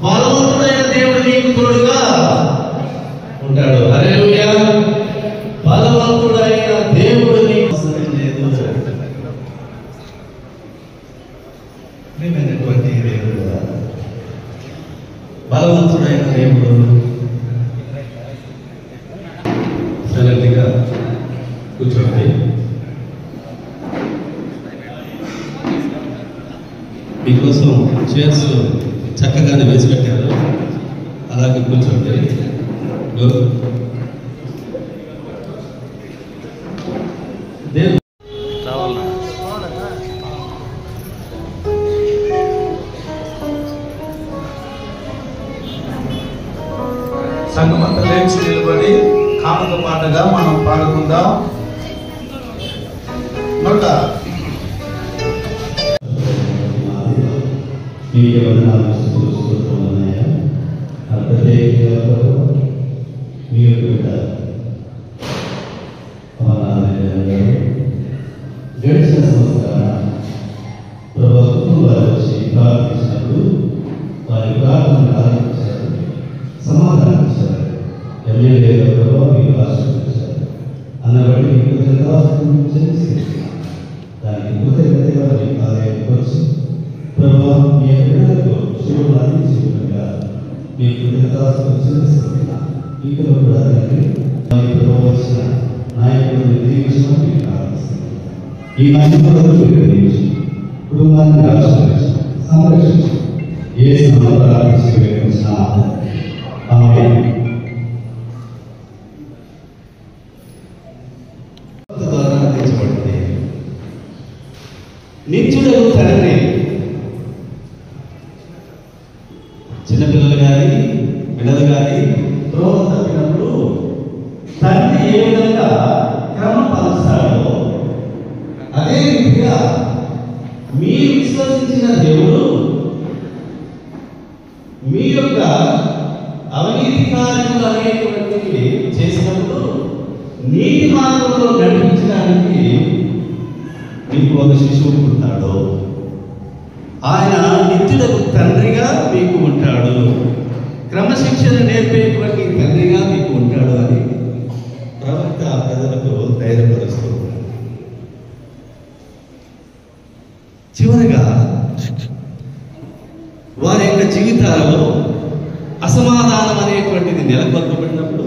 బలవంతుడైన దేవుడు నీకు తోడుగా ఉంటాడు. హల్లెలూయా. బలవంతుడైన దేవుడు నీకు ప్రియమైనటువంటి దేవుడు, బలవంతుడైన దేవుడు సైలెంట్గా కూర్చోండి. మీకోసం చైర్స్ చక్కగానే వేసి పెట్టారు, అలాగే కూర్చోండి. సంఘమంతా లేచి నిలబడి కానుక పాటగా మనం పాడుకుందాం. గడిచిన సంవత్సరం ప్రభుత్వం వారు వచ్చి ప్రార్థించినప్పుడు వారి ప్రార్థనను ఆలోచించారు, సమాధానం ఇచ్చారు. ఎమ్మెల్యే ప్రభావ మీకు ఆశీర్వదించారు అన్నబట్టి మీకు దానికి కృతజ్ఞతగా మీకు ఆలయానికి వచ్చి ప్రభావ మీ బిడ్డలకు శివుడు అందించినట్టుగా మీ కృతజ్ఞతలు చెల్లిస్తున్నా. ఇంకలో కూడా ప్రభావ వచ్చిన నాయకులను దీవించడం మీకు ప్రార్థిస్తున్నాను. ఈ నాయకులను దీవించి కుటుంబాన్ని ఆశీర్వదించి సంరక్షించి ఏ ప్రార్థించిన ఆమె ద్వారా అందించబడింది. నిత్యుడు తండ్రి చిన్నపిల్లలు కానీ పిల్లలు కానీ త్రోవ తప్పినప్పుడు తండ్రి ఏ విధంగా క్రమం పాలిస్తాడో అదే రీతిగా మీరు విశ్వసించిన దేవుడు మీ యొక్క అవినీతి కార్యములు అనేటువంటివి చేసినప్పుడు నీతి మార్గంలో నడిపించడానికి మీకు ఒక శిశువు పుట్టాడు. ఆయన నిత్యులకు తండ్రిగా మీకు ఉంటాడు, క్రమశిక్షణ నేర్పేటువంటి తండ్రిగా మీకు ఉంటాడు అని ప్రవక్త ప్రజలకు ధైర్యపరుస్తూ ఉన్నాడు. చివరగా వారి యొక్క జీవితాలలో అసమాధానం అనేటువంటిది నెలకొల్పబడినప్పుడు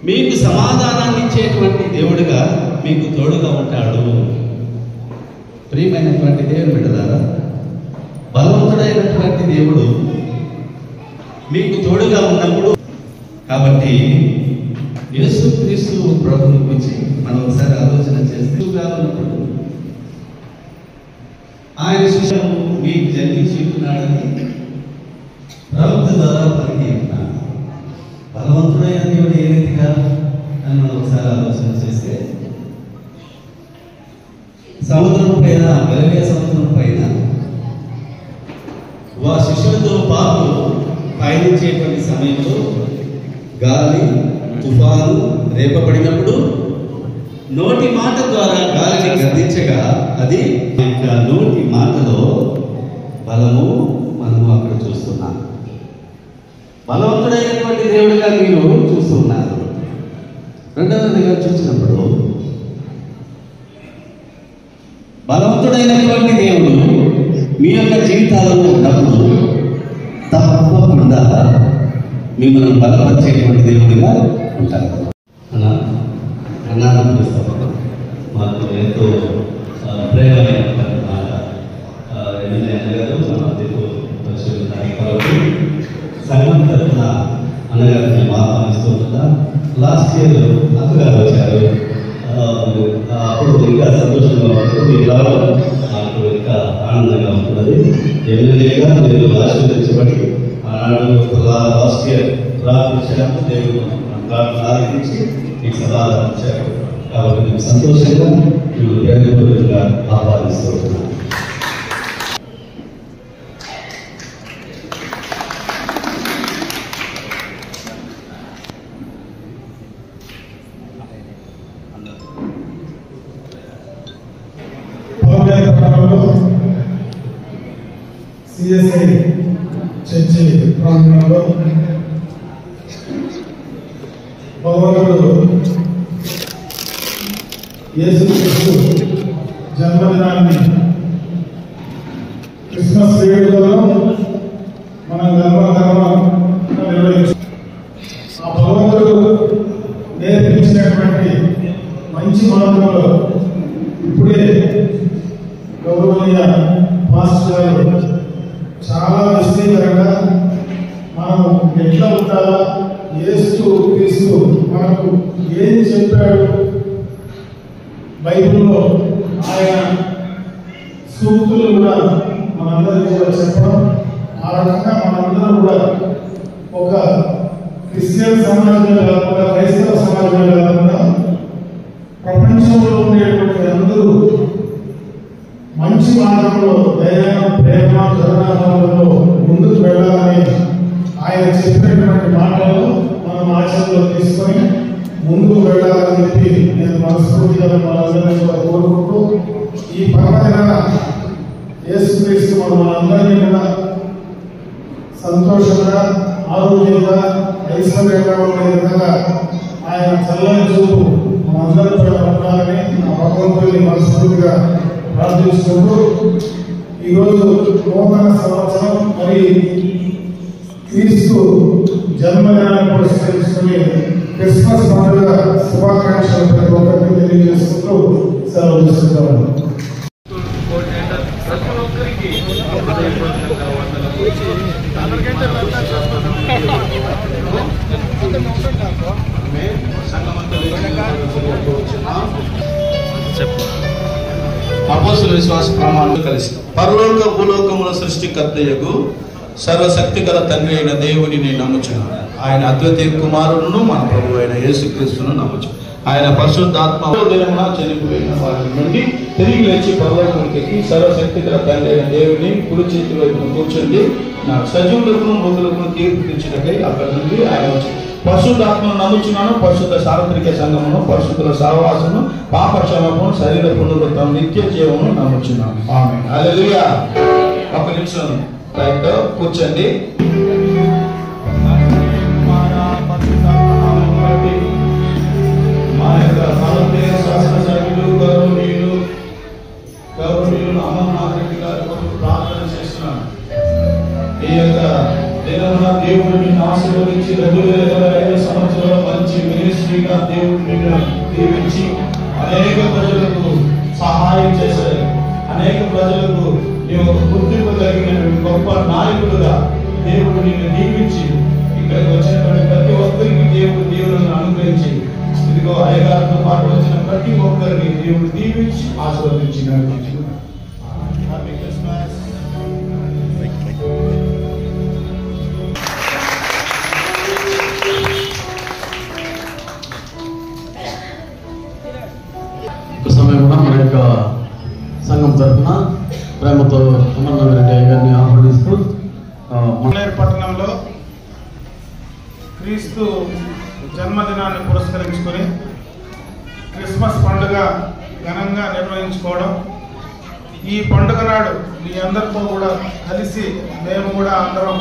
మీకు సమాధానాన్ని ఇచ్చేటువంటి దేవుడుగా మీకు తోడుగా ఉంటాడు. ప్రియమైనటువంటి దేవుని బిడ్డలారా, బలవంతుడైనటువంటి దేవుడు మీకు తోడుగా ఉన్నప్పుడు, కాబట్టి యేసుక్రీస్తు ప్రభువుని గురించి మనం ఒకసారి ఆలోచన చేస్తే ఉన్నప్పుడు ఆయన శిష్యులు మీకు జన్మించి ఉన్నాడని ప్రవక్త ద్వారా పలికి ఉన్నాడు. బలవంతుడైన దేవుడు ఏ రీతిగా అని మనం ఒకసారి ఆలోచన చేస్తే, సముద్రం పైన గలిలయ సముద్రం పైన శిష్యులతో పాటు పయనించేటువంటి సమయంలో గాలి తుఫాను రేపబడినప్పుడు నోటి మాట ద్వారా గాలిని గర్దించగా అది యొక్క నోటి మాటలో బలము మనము అక్కడ చూస్తున్నాం. బలవంతుడైనటువంటి దేవుడిగా మీరు చూస్తున్నారు. రెండవదిగా చూసినప్పుడు బలవంతుడైనటువంటి దేవుడు మీ యొక్క జీవితాలలో ఉన్నప్పుడు తప్పకుండా మిమ్మల్ని బలపరిచేటువంటి దేవుడిగా ఉంటారు. అన్నాను పిలుస్తాం. మాకు ఎంతో ప్రేమైనటువంటి మాట అన్నగారు మన తెలుగు కాబట్టి సంఘం తరఫున అన్నగారిని ఆహ్వానిస్తూ ఉంటుందా. లాస్ట్ ఇయర్ అక్కగారు వచ్చారు. అప్పుడు ఇంకా సంతోషంగా ఉంటుంది. మీరు రావడం నాకు ఇంకా ఆనందంగా ఉంటున్నది. ఎమ్మెల్యేగా మీరు ఆశీర్వదించబడి ఆనాడు లాస్ట్ ఇయర్ ప్రార్థించాము. దేవుడు ప్రార్థన ఆలకించి మీకు సమాధానం ఇచ్చారు. కాబట్టి మీకు సంతోషంగా మీరు ప్రేమపూర్వకంగా ఆహ్వానిస్తున్నాను. సిఎస్ఐ చర్చి ప్రాంగణంలో భగవంతుడు యేసుక్రీస్తు జన్మదినాన్ని క్రిస్మస్ వేడుకలో మనం గర్వంగా నిర్వహించాం. ఆ భగవంతుడు నేర్పించినటువంటి మంచి మార్గంలో ఇప్పుడే గౌరవనీయ మాస్టర్ గారు చాలా విస్తీర్ణంగా మనం ఎట్లా ఉండాలా, యేసు క్రీస్తు మనకు ఏం చెప్పాడు, బైబిల్లో ఆయన సూక్తులు కూడా మనందరికీ కూడా చెప్పడం, ఆ రకంగా మనందరం కూడా ఒక క్రిస్టియన్ సమాజమే కాకుండా క్రైస్తవ సమాజమే కాకుండా ప్రపంచంలో ఉండేటువంటి అందరూ మంచి మార్గంలో దయ, ప్రేమ, కరుణాభావంలో ముందుకు వెళ్ళాలని ఆయన చెప్పినటువంటి మాటలు మనం ఆచరణలో తీసుకొని ముందుకు వెళ్ళాలని చెప్పి నేను మనస్ఫూర్తిగా మనందరినీ కూడా కోరుకుంటూ ఈ పర్వదిన యేసుక్రీస్తు మనందరినీ కూడా సంతోషంగా, ఆరోగ్యంగా, ఐశ్వర్యంగా ఉండే విధంగా ఆయన చల్లని చూపు మనందరి పైన ఉండాలని ఆ భగవంతుని మనస్ఫూర్తిగా ప్రార్థించుకుంటూ ఈరోజు నూతన సంవత్సరం మరి క్రీస్తు జన్మదినాన్ని పురస్కరించుకుని క్రిస్మస్ పండుగ శుభాకాంక్షలు ప్రతి ఒక్కరికి తెలియజేసుకుంటూ సెలవు తీసుకుంటాము. అపోస్తుల విశ్వాస ప్రమాణం కలిసి పరలోక భూలోకముల సృష్టికర్తయగు సర్వశక్తి గల తండ్రి అయిన దేవుడిని నమ్ముచున్నాను. ఆయన అద్వితీయ కుమారుడును మన ప్రభు అయిన యేసుక్రీస్తును నమ్ముచున్నాను. ఆయన పరిశుద్ధాత్మ దినమున చనిపోయిన వారి నుండి తిరిగి లేచి పరలోకానికి సర్వశక్తి గల తండ్రి అయిన దేవుని కుడి చేతి వైపున కూర్చుండి నాకు సజీవులకు మృతులకు తీర్పు తెచ్చినకై అక్కడి నుండి ఆయన వచ్చి పరిశుద్ధాత్మను నమ్ముచున్నాను. పరిశుద్ధ సార్వత్రిక సంఘమును, పరిశుద్ధుల సహవాసమును, పాప క్షమాపణ, శరీర పునరుద్ధరణ, నిత్య జీవమును నమ్ముచున్నాను. ఆమేన్. హల్లెలూయా. ఒక నిమిషం రైట్ కూర్చోండి. మా యొక్క భారతదేశ శాసనసభ్యులు గౌరవనీయులు అమర్నాథ్ రెడ్డి గారి కొరకు ప్రార్థన చేస్తున్నాను. ఈ యొక్క దినమున దేవుడు నిన్ను ఆశీర్వదించి 2025 సంవత్సరంలో మంచి మినిస్ట్రీగా దేవుడు నిన్ను దీవించి అనేక ప్రజలకు సహాయం చేశారు. అనేక ప్రజలకు నీవు ఒక గుర్తింపు కలిగిన గొప్ప నాయకుడుగా దేవుడు నిన్ను దీవించి ఇక్కడికి వచ్చినటువంటి ప్రతి ఒక్కరికి దేవుడు దేవులను అనుగ్రహించి ఇదిగో అయ్యగారితో పాటు వచ్చిన ప్రతి ఒక్కరిని దేవుడు దీవించి ఆశీర్వదించినాడు. సమయంలో మన యొక్క సంఘం తరఫున ప్రేమతో అమర్నాథ్ రెడ్డి గారిని ఆహ్వానిస్తూ పట్టణంలో క్రీస్తు జన్మదినాన్ని పురస్కరించుకొని క్రిస్మస్ పండుగ ఘనంగా నిర్వహించుకోవడం, ఈ పండుగ నాడు మీ అందరితో కూడా కలిసి మేము కూడా అందరం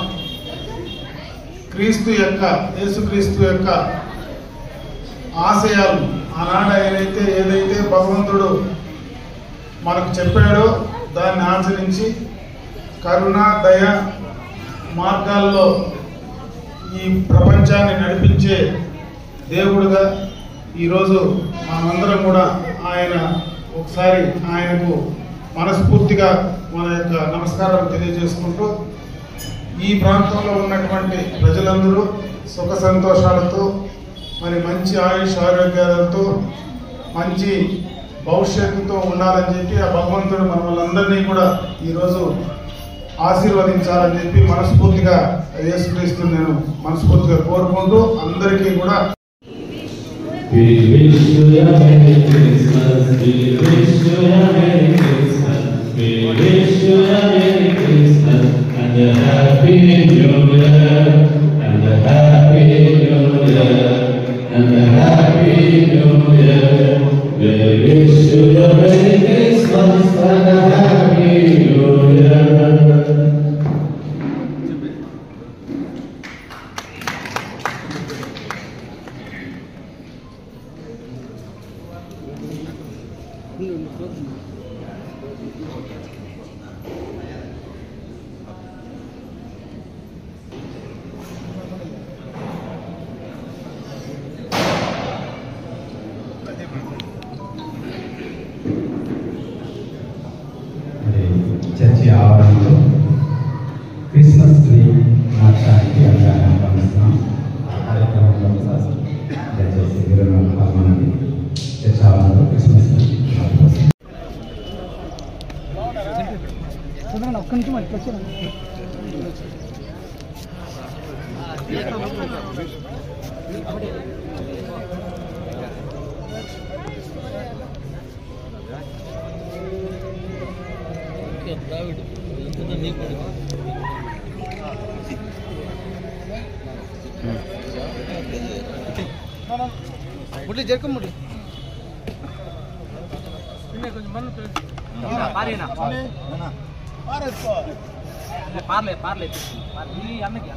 యేసుక్రీస్తు యొక్క ఆశయాలు ఆనాడు ఏదైతే భగవంతుడు మనకు చెప్పాడో దాన్ని ఆచరించి కరుణ, దయ మార్గాల్లో ఈ ప్రపంచాన్ని నడిపించే దేవుడుగా ఈరోజు మనమందరం కూడా ఒకసారి ఆయనకు మనస్ఫూర్తిగా మన యొక్క నమస్కారం తెలియజేసుకుంటూ ఈ ప్రాంతంలో ఉన్నటువంటి ప్రజలందరూ సుఖ సంతోషాలతో మరి మంచి ఆయుష్ ఆరోగ్యాలతో మంచి భవిష్యత్తుతో ఉండాలని చెప్పి ఆ భగవంతుడు మనల్ని అందరినీ కూడా ఈరోజు ఆశీర్వదించాలని చెప్పి మనస్ఫూర్తిగా యేసుక్రీస్తు నేను మనస్ఫూర్తిగా కోరుకుంటూ అందరికీ కూడా We wish you a Merry Christmas. We wish you a Merry Christmas. We wish you a Merry Christmas and a Happy New Year. And a Happy New Year. And a Happy New Year. We wish you a Merry Christmas and a Happy New Year. Church ఆవరణలో Christmas tree మార్చడానికి ఆహ్వానిస్తున్నాం. కార్యక్రమంలో దయచేసి పాల్గొనండి. Church ఆవరణలో Christmas tree ఒక్క నిమిషం వచ్చాను. ముడి జరకముడి కొంచెం మన పారేనా పార్లే పార్లే ఈ అన్నకి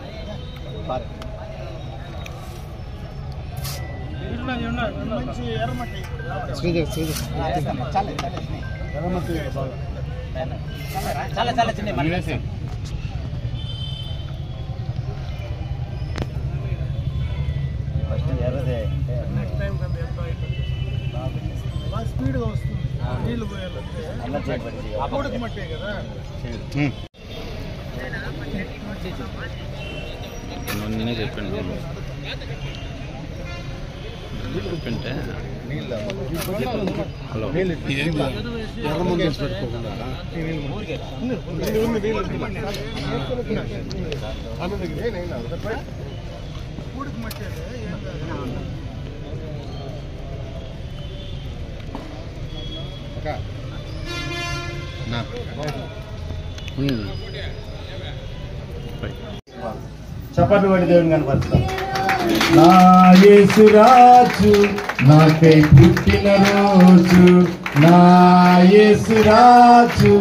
పారే శ్రీదేవి చాలే చాలే చాలే చిన్న స్పీడ్గా వస్తుంది. నీళ్ళు పోయాలంటే మట్టే కదా. నేనే చెప్పండి చెప్పింటే హలో చప్పట్లు పడి దేవుని కనపరుస్తాం. నా యేసురాజు నాకై పుట్టిన రోజు, నా యేసురాజు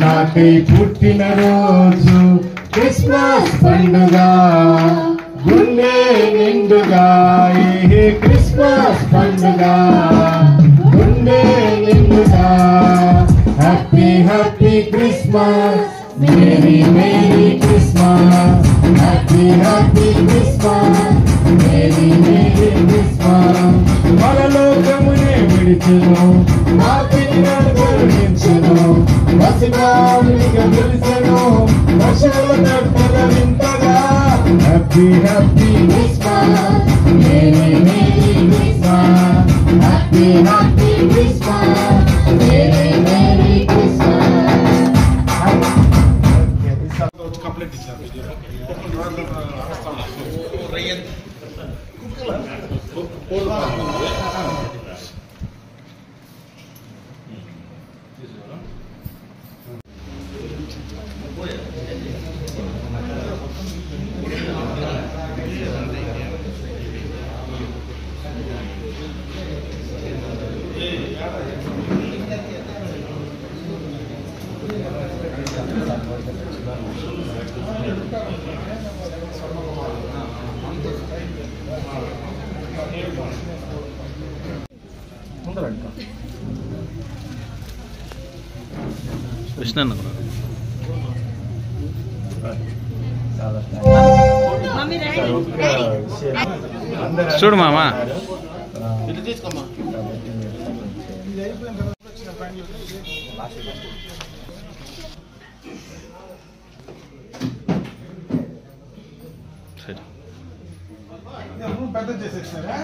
నాకై పుట్టిన రోజు, క్రిస్మస్ పండుగ గుండె నిండుగా, ఏ క్రిస్మస్ పండుగ గుండె నిండుగా, happy happy Christmas, merry merry Christmas, happy happy Christmas, merry merry Christmas. పరలోకమునే విడిచెను, మా పిల్లలను కరుణించెను, పసిబాలునిగా పిలిచెను, వర్షాల నడుపుల వింతగా, happy happy Christmas, merry merry Christmas, happy happy Christmas, merry merry Christmas. Complete ఇచ్చారు. కృష్ణ చూడు మామా పెద్ద చేసేసినారా?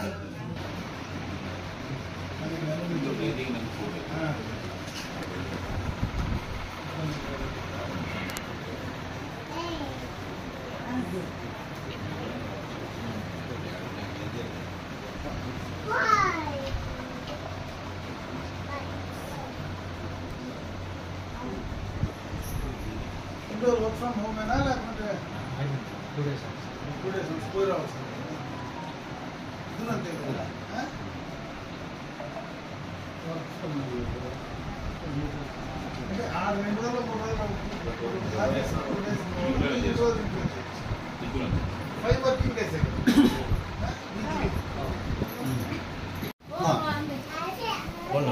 ఇంట్లో వర్క్ ఫ్రమ్ హోమేనా లేకుంటే 2 days పోయి రావచ్చు అంతే కదా అంటే ఆ 2 రోజులు 3 రోజులు 5 వర్కింగ్ డేస్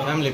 ఫ్యామిలీ